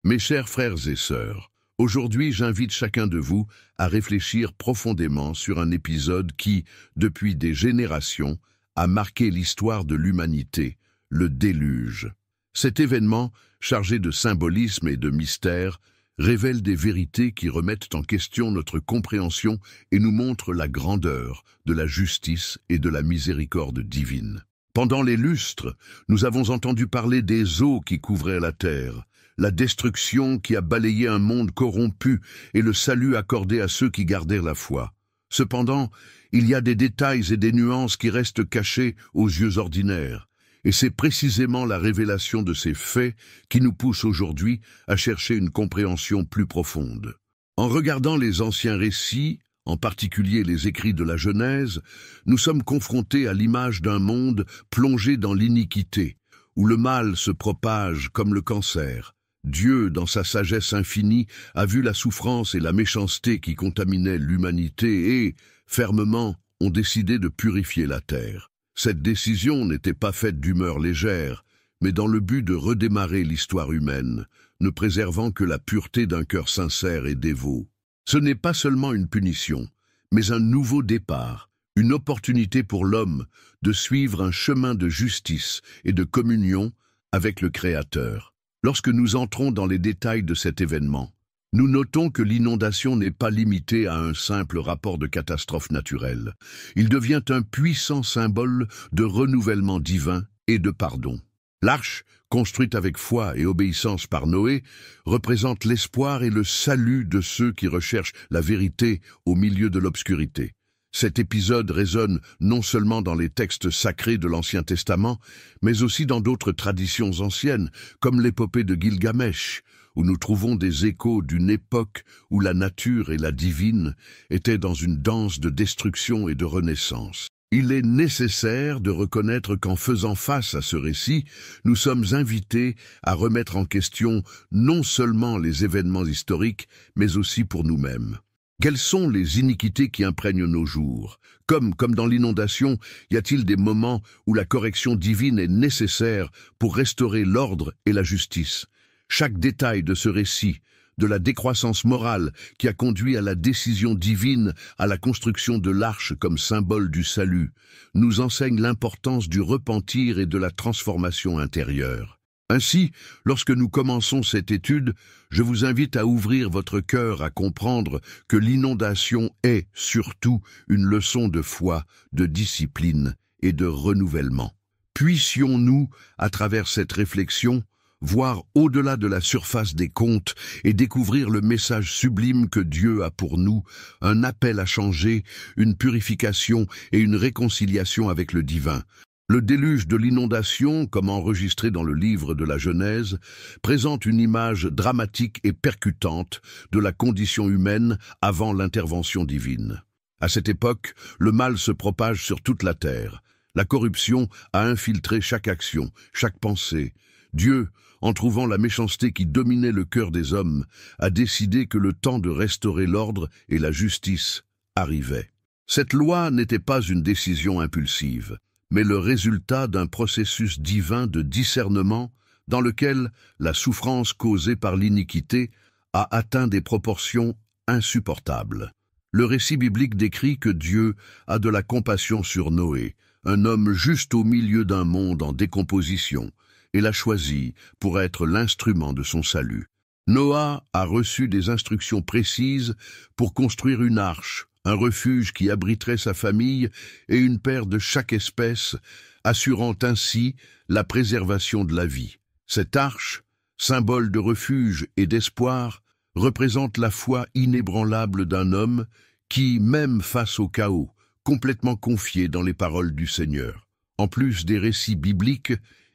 Mes chers frères et sœurs, aujourd'hui j'invite chacun de vous à réfléchir profondément sur un épisode qui, depuis des générations, a marqué l'histoire de l'humanité, le déluge. Cet événement, chargé de symbolisme et de mystère, révèle des vérités qui remettent en question notre compréhension et nous montrent la grandeur de la justice et de la miséricorde divine. Pendant les lustres, nous avons entendu parler des eaux qui couvraient la terre, la destruction qui a balayé un monde corrompu et le salut accordé à ceux qui gardèrent la foi. Cependant, il y a des détails et des nuances qui restent cachés aux yeux ordinaires, et c'est précisément la révélation de ces faits qui nous pousse aujourd'hui à chercher une compréhension plus profonde. En regardant les anciens récits, en particulier les écrits de la Genèse, nous sommes confrontés à l'image d'un monde plongé dans l'iniquité, où le mal se propage comme le cancer. Dieu, dans sa sagesse infinie, a vu la souffrance et la méchanceté qui contaminaient l'humanité et, fermement, ont décidé de purifier la terre. Cette décision n'était pas faite d'humeur légère, mais dans le but de redémarrer l'histoire humaine, ne préservant que la pureté d'un cœur sincère et dévot. Ce n'est pas seulement une punition, mais un nouveau départ, une opportunité pour l'homme de suivre un chemin de justice et de communion avec le Créateur. Lorsque nous entrons dans les détails de cet événement, nous notons que l'inondation n'est pas limitée à un simple rapport de catastrophe naturelle. Il devient un puissant symbole de renouvellement divin et de pardon. L'arche, construite avec foi et obéissance par Noé, représente l'espoir et le salut de ceux qui recherchent la vérité au milieu de l'obscurité. Cet épisode résonne non seulement dans les textes sacrés de l'Ancien Testament, mais aussi dans d'autres traditions anciennes, comme l'épopée de Gilgamesh, où nous trouvons des échos d'une époque où la nature et la divine étaient dans une danse de destruction et de renaissance. Il est nécessaire de reconnaître qu'en faisant face à ce récit, nous sommes invités à remettre en question non seulement les événements historiques, mais aussi pour nous-mêmes. Quelles sont les iniquités qui imprègnent nos jours? Comme dans l'inondation, y a-t-il des moments où la correction divine est nécessaire pour restaurer l'ordre et la justice? Chaque détail de ce récit, de la décroissance morale qui a conduit à la décision divine, à la construction de l'arche comme symbole du salut, nous enseigne l'importance du repentir et de la transformation intérieure. Ainsi, lorsque nous commençons cette étude, je vous invite à ouvrir votre cœur à comprendre que l'inondation est surtout une leçon de foi, de discipline et de renouvellement. Puissions-nous, à travers cette réflexion, voir au-delà de la surface des contes et découvrir le message sublime que Dieu a pour nous, un appel à changer, une purification et une réconciliation avec le divin. Le déluge de l'inondation, comme enregistré dans le livre de la Genèse, présente une image dramatique et percutante de la condition humaine avant l'intervention divine. À cette époque, le mal se propage sur toute la terre. La corruption a infiltré chaque action, chaque pensée. Dieu, en trouvant la méchanceté qui dominait le cœur des hommes, a décidé que le temps de restaurer l'ordre et la justice arrivait. Cette loi n'était pas une décision impulsive, mais le résultat d'un processus divin de discernement dans lequel la souffrance causée par l'iniquité a atteint des proportions insupportables. Le récit biblique décrit que Dieu a de la compassion sur Noé, un homme juste au milieu d'un monde en décomposition, et l'a choisi pour être l'instrument de son salut. Noah a reçu des instructions précises pour construire une arche, un refuge qui abriterait sa famille et une paire de chaque espèce, assurant ainsi la préservation de la vie. Cette arche, symbole de refuge et d'espoir, représente la foi inébranlable d'un homme qui, même face au chaos, complètement confié dans les paroles du Seigneur. En plus des récits bibliques,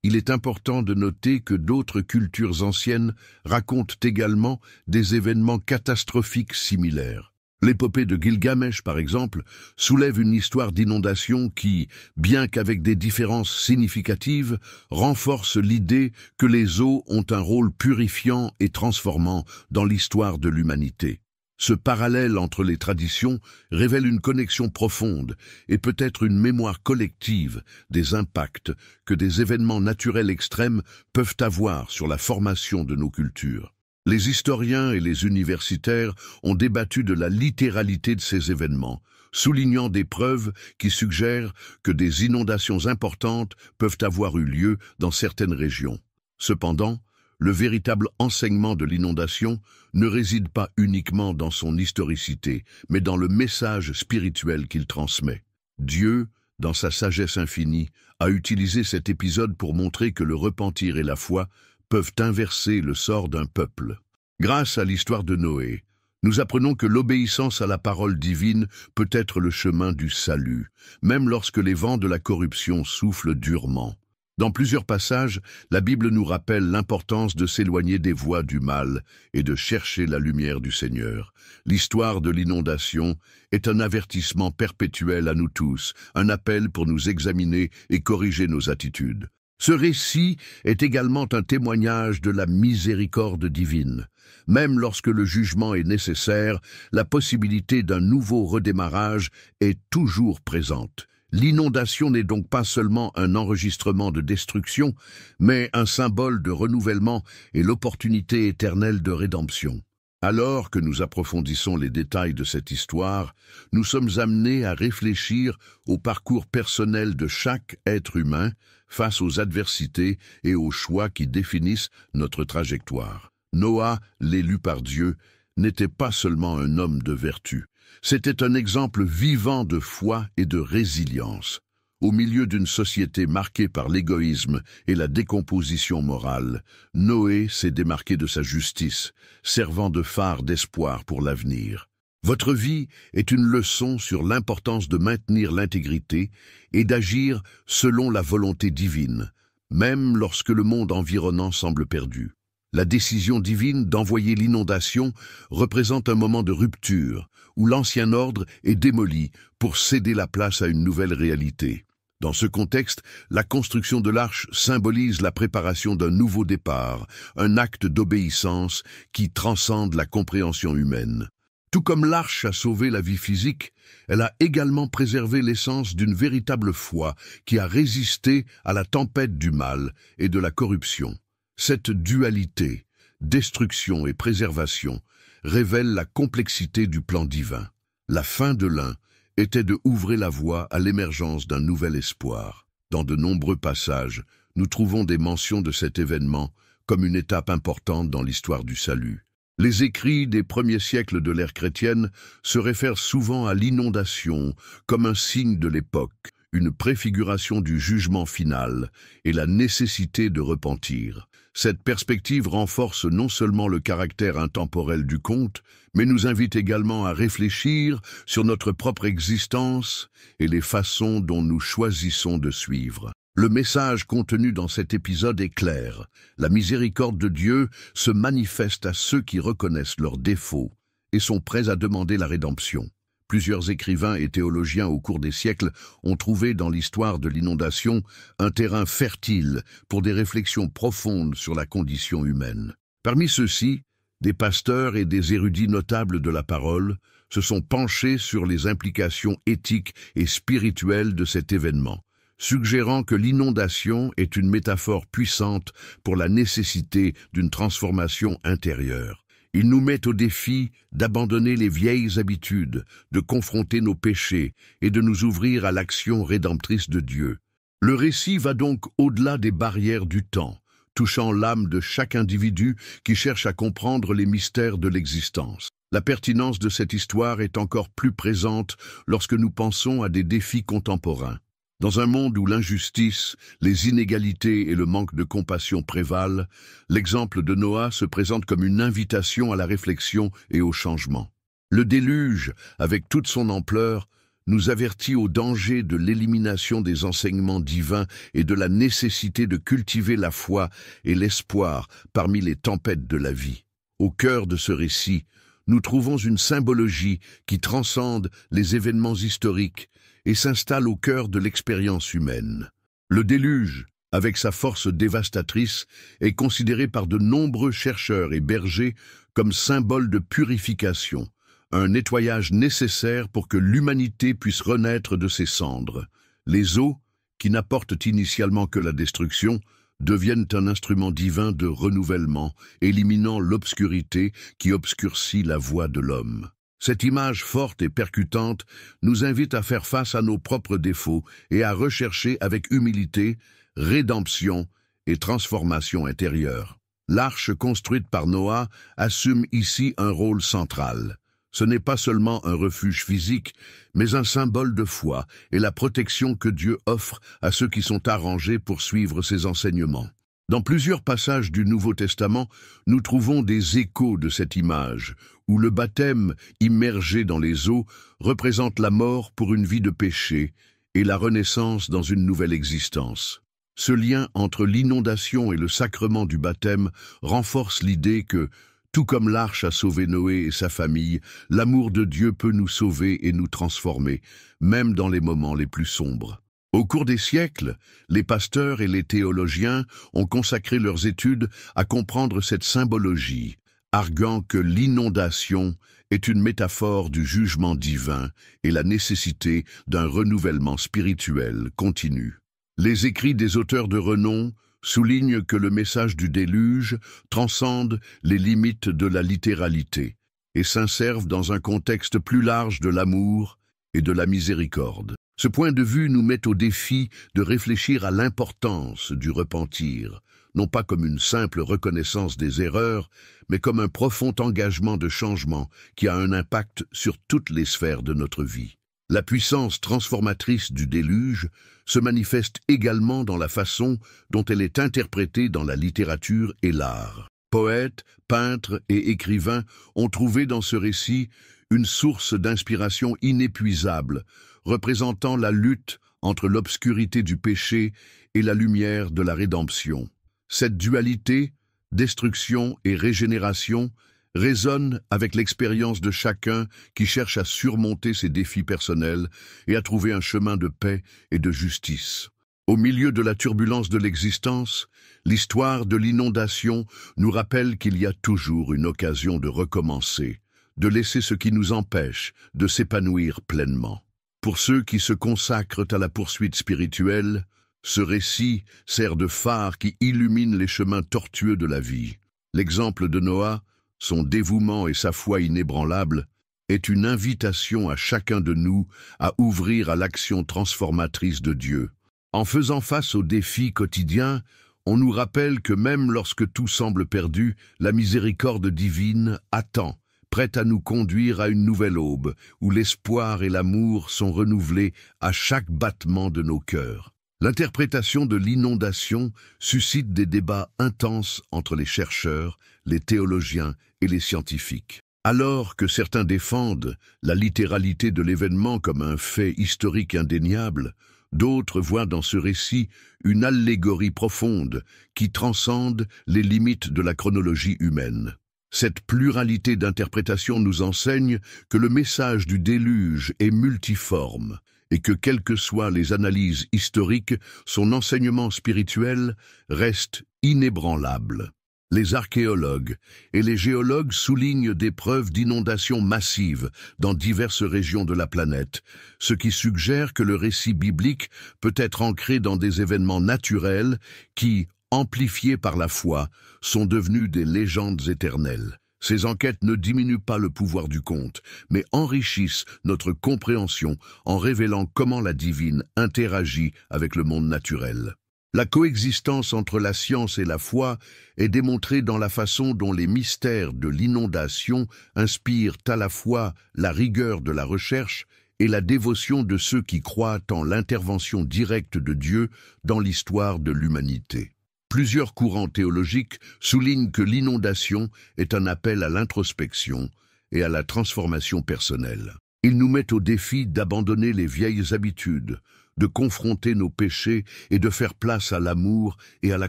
il est important de noter que d'autres cultures anciennes racontent également des événements catastrophiques similaires. L'épopée de Gilgamesh, par exemple, soulève une histoire d'inondation qui, bien qu'avec des différences significatives, renforce l'idée que les eaux ont un rôle purifiant et transformant dans l'histoire de l'humanité. Ce parallèle entre les traditions révèle une connexion profonde et peut-être une mémoire collective des impacts que des événements naturels extrêmes peuvent avoir sur la formation de nos cultures. Les historiens et les universitaires ont débattu de la littéralité de ces événements, soulignant des preuves qui suggèrent que des inondations importantes peuvent avoir eu lieu dans certaines régions. Cependant, le véritable enseignement de l'inondation ne réside pas uniquement dans son historicité, mais dans le message spirituel qu'il transmet. Dieu, dans sa sagesse infinie, a utilisé cet épisode pour montrer que le repentir et la foi peuvent inverser le sort d'un peuple. Grâce à l'histoire de Noé, nous apprenons que l'obéissance à la parole divine peut être le chemin du salut, même lorsque les vents de la corruption soufflent durement. Dans plusieurs passages, la Bible nous rappelle l'importance de s'éloigner des voies du mal et de chercher la lumière du Seigneur. L'histoire de l'inondation est un avertissement perpétuel à nous tous, un appel pour nous examiner et corriger nos attitudes. Ce récit est également un témoignage de la miséricorde divine. Même lorsque le jugement est nécessaire, la possibilité d'un nouveau redémarrage est toujours présente. L'inondation n'est donc pas seulement un enregistrement de destruction, mais un symbole de renouvellement et l'opportunité éternelle de rédemption. Alors que nous approfondissons les détails de cette histoire, nous sommes amenés à réfléchir au parcours personnel de chaque être humain face aux adversités et aux choix qui définissent notre trajectoire. Noah, l'élu par Dieu, n'était pas seulement un homme de vertu. C'était un exemple vivant de foi et de résilience. Au milieu d'une société marquée par l'égoïsme et la décomposition morale, Noé s'est démarqué de sa justice, servant de phare d'espoir pour l'avenir. Votre vie est une leçon sur l'importance de maintenir l'intégrité et d'agir selon la volonté divine, même lorsque le monde environnant semble perdu. La décision divine d'envoyer l'inondation représente un moment de rupture, où l'ancien ordre est démoli pour céder la place à une nouvelle réalité. Dans ce contexte, la construction de l'arche symbolise la préparation d'un nouveau départ, un acte d'obéissance qui transcende la compréhension humaine. Tout comme l'arche a sauvé la vie physique, elle a également préservé l'essence d'une véritable foi qui a résisté à la tempête du mal et de la corruption. Cette dualité, destruction et préservation, révèle la complexité du plan divin. La fin de l'un était de ouvrir la voie à l'émergence d'un nouvel espoir. Dans de nombreux passages, nous trouvons des mentions de cet événement comme une étape importante dans l'histoire du salut. Les écrits des premiers siècles de l'ère chrétienne se réfèrent souvent à l'inondation comme un signe de l'époque, une préfiguration du jugement final et la nécessité de repentir. Cette perspective renforce non seulement le caractère intemporel du conte, mais nous invite également à réfléchir sur notre propre existence et les façons dont nous choisissons de suivre. Le message contenu dans cet épisode est clair. La miséricorde de Dieu se manifeste à ceux qui reconnaissent leurs défauts et sont prêts à demander la rédemption. Plusieurs écrivains et théologiens au cours des siècles ont trouvé dans l'histoire de l'inondation un terrain fertile pour des réflexions profondes sur la condition humaine. Parmi ceux-ci, des pasteurs et des érudits notables de la parole se sont penchés sur les implications éthiques et spirituelles de cet événement, suggérant que l'inondation est une métaphore puissante pour la nécessité d'une transformation intérieure. Il nous met au défi d'abandonner les vieilles habitudes, de confronter nos péchés et de nous ouvrir à l'action rédemptrice de Dieu. Le récit va donc au-delà des barrières du temps, touchant l'âme de chaque individu qui cherche à comprendre les mystères de l'existence. La pertinence de cette histoire est encore plus présente lorsque nous pensons à des défis contemporains. Dans un monde où l'injustice, les inégalités et le manque de compassion prévalent, l'exemple de Noah se présente comme une invitation à la réflexion et au changement. Le déluge, avec toute son ampleur, nous avertit au danger de l'élimination des enseignements divins et de la nécessité de cultiver la foi et l'espoir parmi les tempêtes de la vie. Au cœur de ce récit, nous trouvons une symbologie qui transcende les événements historiques et s'installe au cœur de l'expérience humaine. Le déluge, avec sa force dévastatrice, est considéré par de nombreux chercheurs et bergers comme symbole de purification, un nettoyage nécessaire pour que l'humanité puisse renaître de ses cendres. Les eaux, qui n'apportent initialement que la destruction, deviennent un instrument divin de renouvellement, éliminant l'obscurité qui obscurcit la voie de l'homme. Cette image forte et percutante nous invite à faire face à nos propres défauts et à rechercher avec humilité rédemption et transformation intérieure. L'arche construite par Noah assume ici un rôle central. Ce n'est pas seulement un refuge physique, mais un symbole de foi et la protection que Dieu offre à ceux qui sont arrangés pour suivre ses enseignements. Dans plusieurs passages du Nouveau Testament, nous trouvons des échos de cette image, où le baptême, immergé dans les eaux, représente la mort pour une vie de péché et la renaissance dans une nouvelle existence. Ce lien entre l'inondation et le sacrement du baptême renforce l'idée que, tout comme l'arche a sauvé Noé et sa famille, l'amour de Dieu peut nous sauver et nous transformer, même dans les moments les plus sombres. Au cours des siècles, les pasteurs et les théologiens ont consacré leurs études à comprendre cette symbologie, arguant que l'inondation est une métaphore du jugement divin et la nécessité d'un renouvellement spirituel continu. Les écrits des auteurs de renom soulignent que le message du déluge transcende les limites de la littéralité et s'insèrvent dans un contexte plus large de l'amour et de la miséricorde. Ce point de vue nous met au défi de réfléchir à l'importance du repentir, non pas comme une simple reconnaissance des erreurs, mais comme un profond engagement de changement qui a un impact sur toutes les sphères de notre vie. La puissance transformatrice du déluge se manifeste également dans la façon dont elle est interprétée dans la littérature et l'art. Poètes, peintres et écrivains ont trouvé dans ce récit une source d'inspiration inépuisable, représentant la lutte entre l'obscurité du péché et la lumière de la rédemption. Cette dualité, destruction et régénération, résonne avec l'expérience de chacun qui cherche à surmonter ses défis personnels et à trouver un chemin de paix et de justice. Au milieu de la turbulence de l'existence, l'histoire de l'inondation nous rappelle qu'il y a toujours une occasion de recommencer, de laisser ce qui nous empêche de s'épanouir pleinement. Pour ceux qui se consacrent à la poursuite spirituelle, ce récit sert de phare qui illumine les chemins tortueux de la vie. L'exemple de Noah, son dévouement et sa foi inébranlable, est une invitation à chacun de nous à ouvrir à l'action transformatrice de Dieu. En faisant face aux défis quotidiens, on nous rappelle que même lorsque tout semble perdu, la miséricorde divine attend, prête à nous conduire à une nouvelle aube, où l'espoir et l'amour sont renouvelés à chaque battement de nos cœurs. L'interprétation de l'inondation suscite des débats intenses entre les chercheurs, les théologiens et les scientifiques. Alors que certains défendent la littéralité de l'événement comme un fait historique indéniable, d'autres voient dans ce récit une allégorie profonde qui transcende les limites de la chronologie humaine. Cette pluralité d'interprétations nous enseigne que le message du déluge est multiforme et que, quelles que soient les analyses historiques, son enseignement spirituel reste inébranlable. Les archéologues et les géologues soulignent des preuves d'inondations massives dans diverses régions de la planète, ce qui suggère que le récit biblique peut être ancré dans des événements naturels qui, amplifiés par la foi, sont devenus des légendes éternelles. Ces enquêtes ne diminuent pas le pouvoir du conte, mais enrichissent notre compréhension en révélant comment la divine interagit avec le monde naturel. La coexistence entre la science et la foi est démontrée dans la façon dont les mystères de l'inondation inspirent à la fois la rigueur de la recherche et la dévotion de ceux qui croient en l'intervention directe de Dieu dans l'histoire de l'humanité. Plusieurs courants théologiques soulignent que l'inondation est un appel à l'introspection et à la transformation personnelle. Ils nous mettent au défi d'abandonner les vieilles habitudes, de confronter nos péchés et de faire place à l'amour et à la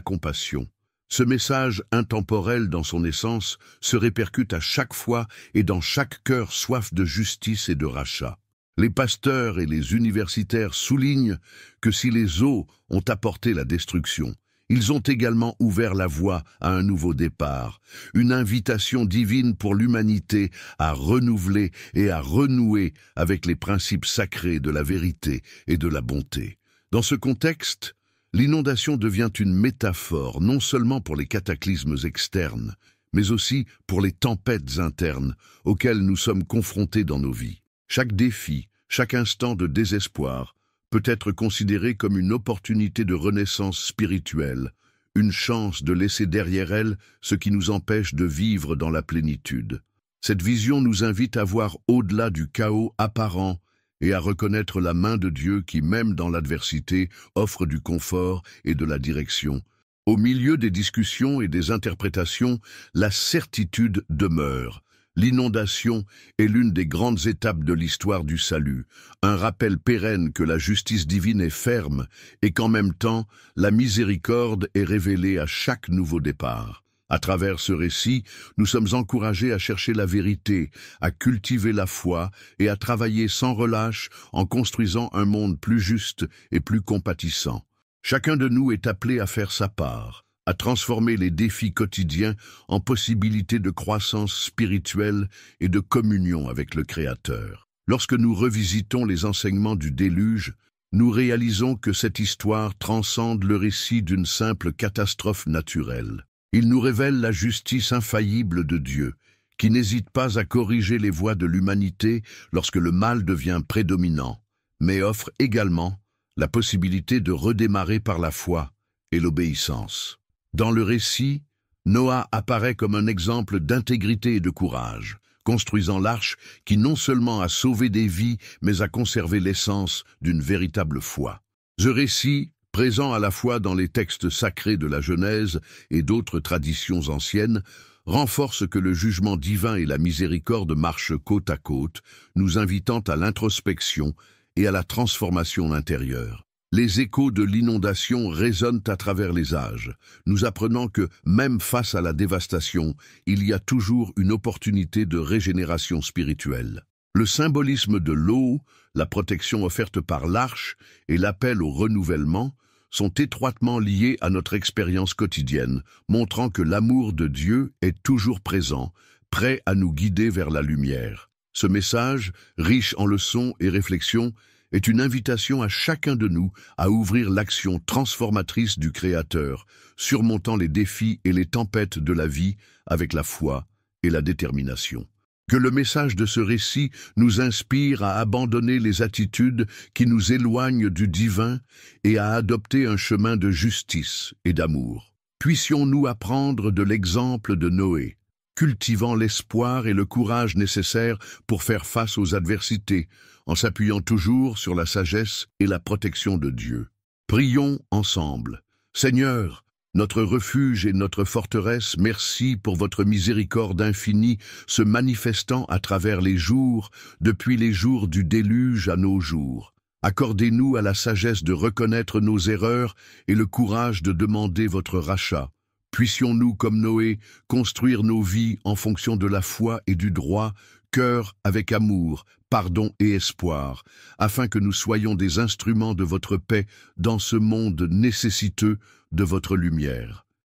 compassion. Ce message intemporel dans son essence se répercute à chaque fois et dans chaque cœur soif de justice et de rachat. Les pasteurs et les universitaires soulignent que si les eaux ont apporté la destruction, ils ont également ouvert la voie à un nouveau départ, une invitation divine pour l'humanité à renouveler et à renouer avec les principes sacrés de la vérité et de la bonté. Dans ce contexte, L'inondation devient une métaphore non seulement pour les cataclysmes externes, mais aussi pour les tempêtes internes auxquelles nous sommes confrontés dans nos vies. Chaque défi, chaque instant de désespoir peut être considéré comme une opportunité de renaissance spirituelle, une chance de laisser derrière elle ce qui nous empêche de vivre dans la plénitude. Cette vision nous invite à voir au-delà du chaos apparent et à reconnaître la main de Dieu qui, même dans l'adversité, offre du confort et de la direction. Au milieu des discussions et des interprétations, la certitude demeure. L'inondation est l'une des grandes étapes de l'histoire du salut, un rappel pérenne que la justice divine est ferme et qu'en même temps, la miséricorde est révélée à chaque nouveau départ. À travers ce récit, nous sommes encouragés à chercher la vérité, à cultiver la foi et à travailler sans relâche en construisant un monde plus juste et plus compatissant. Chacun de nous est appelé à faire sa part, à transformer les défis quotidiens en possibilités de croissance spirituelle et de communion avec le Créateur. Lorsque nous revisitons les enseignements du déluge, nous réalisons que cette histoire transcende le récit d'une simple catastrophe naturelle. Il nous révèle la justice infaillible de Dieu, qui n'hésite pas à corriger les voies de l'humanité lorsque le mal devient prédominant, mais offre également la possibilité de redémarrer par la foi et l'obéissance. Dans le récit, Noah apparaît comme un exemple d'intégrité et de courage, construisant l'arche qui non seulement a sauvé des vies, mais a conservé l'essence d'une véritable foi. Ce récit, présent à la fois dans les textes sacrés de la Genèse et d'autres traditions anciennes, renforce que le jugement divin et la miséricorde marchent côte à côte, nous invitant à l'introspection et à la transformation intérieure. Les échos de l'inondation résonnent à travers les âges, nous apprenant que, même face à la dévastation, il y a toujours une opportunité de régénération spirituelle. Le symbolisme de l'eau, la protection offerte par l'arche et l'appel au renouvellement sont étroitement liés à notre expérience quotidienne, montrant que l'amour de Dieu est toujours présent, prêt à nous guider vers la lumière. Ce message, riche en leçons et réflexions, est une invitation à chacun de nous à ouvrir l'action transformatrice du Créateur, surmontant les défis et les tempêtes de la vie avec la foi et la détermination. Que le message de ce récit nous inspire à abandonner les attitudes qui nous éloignent du divin et à adopter un chemin de justice et d'amour. Puissions-nous apprendre de l'exemple de Noé, cultivant l'espoir et le courage nécessaires pour faire face aux adversités, en s'appuyant toujours sur la sagesse et la protection de Dieu. Prions ensemble. Seigneur, notre refuge et notre forteresse, merci pour votre miséricorde infinie se manifestant à travers les jours, depuis les jours du déluge à nos jours. Accordez-nous à la sagesse de reconnaître nos erreurs et le courage de demander votre rachat. Puissions-nous, comme Noé, construire nos vies en fonction de la foi et du droit, cœur avec amour, pardon et espoir, afin que nous soyons des instruments de votre paix dans ce monde nécessiteux de votre lumière.